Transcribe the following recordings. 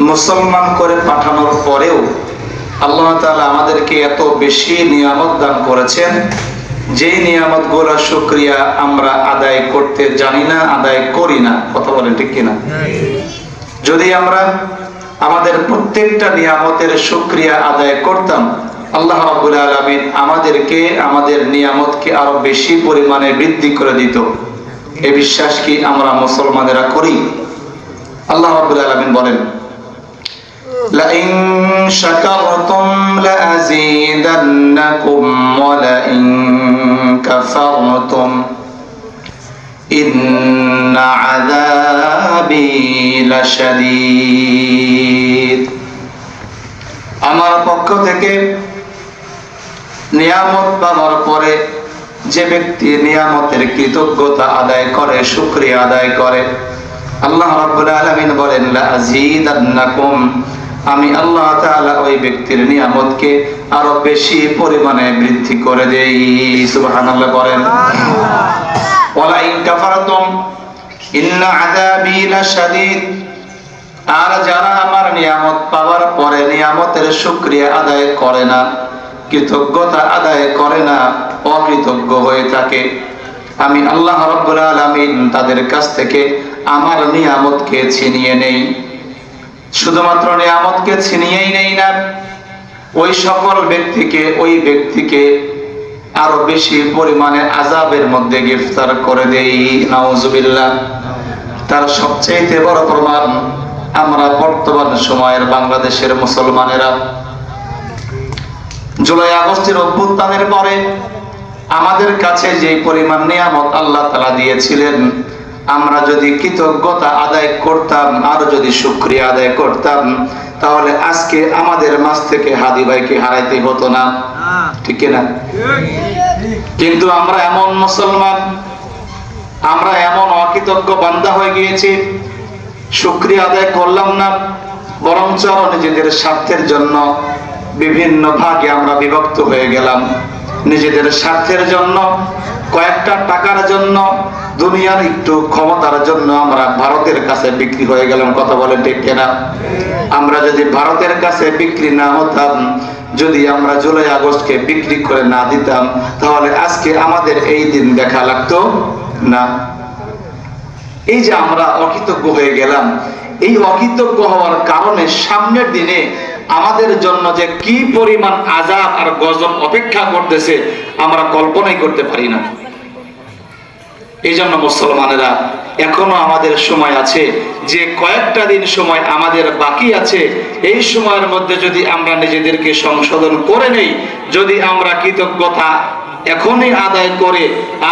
মুসলমান করে পাঠানোর পরেও আল্লাহ তাআলা আমাদেরকে এত বেশি নিয়ামত দান করেছেন, যেই নিয়ামত গুলোর শুকরিয়া আমরা আদায় করতে জানি না, আদায় করি না। কথা বলেন ঠিক কিনা? যদি আমরা আমাদের প্রত্যেকটা নিয়ামতের শুকরিয়া আদায় করতাম, আল্লাহ রাব্বুল আলামিন আমাদেরকে আমাদের নিয়ামতকে আরো বেশি পরিমাণে বৃদ্ধি করে দিত। এই বিশ্বাস কি আমরা মুসলমানেরা করি? আল্লাহ রাব্বুল আলামিন বলেন, লাইন শাকারতুম লাযীদান্নাকুম ওয়া লাইন কাফারতুম ইন্না আযাবি লাশাদীদ। আমার পক্ষ থেকে নিয়ামত পাওয়ার পরে যে ব্যক্তি নিয়ামতের কৃতজ্ঞতা আদায় করে, শুকরিয়া আদায় করে, আল্লাহ রাব্বুল আলামিন বলেন লাযীদান্নাকুম, আমি আল্লাহ তাআলা ওই ব্যক্তির নিয়ামতকে আরো বেশি পরিমাণে বৃদ্ধি করে দেই। সুবহানাল্লাহ বলেন। ওয়ালা ইন কাফারতুম ইন্না আযাবি লাশাদীদ। আর যারা আমার নিয়ামত পাওয়ার পরে নিয়ামতের শুকরিয়া আদায় করে না, কৃতজ্ঞতা আদায় করে না, অকৃতজ্ঞ হয়ে থাকে, আমি আল্লাহ রাব্বুল আলামিন তাদের কাছ থেকে আমার নিয়ামতকে ছিনিয়ে নেই। শুধুমাত্র নিয়ামতকে ছিনিয়েই নেই না, ওই সকল ব্যক্তিকে আরো বেশি পরিমাণে আযাবের মধ্যে গ্রেফতার করে দেই। নাউজুবিল্লাহ। তার সবচেয়ে বড় প্রমাণ আমরা বর্তমান সময়ের বাংলাদেশের মুসলমানেরা জুলাই আগস্টের অভ্যুত্থানের পরে আমাদের কাছে যে পরিমাণ নিয়ামত আল্লাহ তাআলা দিয়েছিলেন, আমরা যদি কৃতজ্ঞতা আদায় করতাম, আর যদি শুকরিয়া আদায় করতাম, তাহলে আজকে আমাদের মাঝ থেকে হাদি ভাইকে হারাইতে হতো না। ঠিক না? কিন্তু আমরা এমন মুসলমান, আমরা এমন অকৃতজ্ঞ বান্দা হয়ে গিয়েছি, শুকরিয়া আদায় করলাম না, বরঞ্চ নিজেদের স্বার্থের জন্য বিভিন্ন ভাগে আমরা বিভক্ত হয়ে গেলাম। নিজেদের স্বার্থের জন্য, কয়েকটা টাকার জন্য, দুনিয়ার একটু ক্ষমতার জন্য আমরা ভারতের কাছে বিক্রি হয়ে গেলাম। কথা বলে ঠিক কিনা? আমরা যদি ভারতের কাছে বিক্রি না হতাম, যদি আমরা জুলাই আগস্টকে বিক্রি করে না দিতাম, তাহলে আজকে আমাদের এই দিন দেখা লাগতো না। এই যে আমরা অকৃতজ্ঞ হয়ে গেলাম, এই অকৃতজ্ঞ হওয়ার কারণে সামনের দিনে আমাদের জন্য যে কি পরিমাণ আযাব আর গজব অপেক্ষা করতেছে আমরা কল্পনাই করতে পারি না। এই জন্য মুসলমানেরা, এখনো আমাদের সময় আছে, যে কয়েকটা দিন সময় আমাদের বাকি আছে, এই সময়ের মধ্যে যদি আমরা নিজেদেরকে সংশোধন করে নেই, যদি আমরা কৃতজ্ঞতা এখনই আদায় করে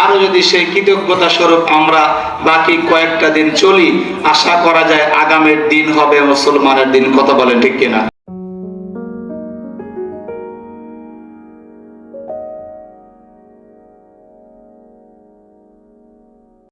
আরো যদি সেই কৃতজ্ঞতা স্বরূপ আমরা বাকি কয়েকটা দিন চলি, আশা করা যায় আগামীর দিন হবে মুসলমানের দিন। কথা বলেন ঠিক কিনা?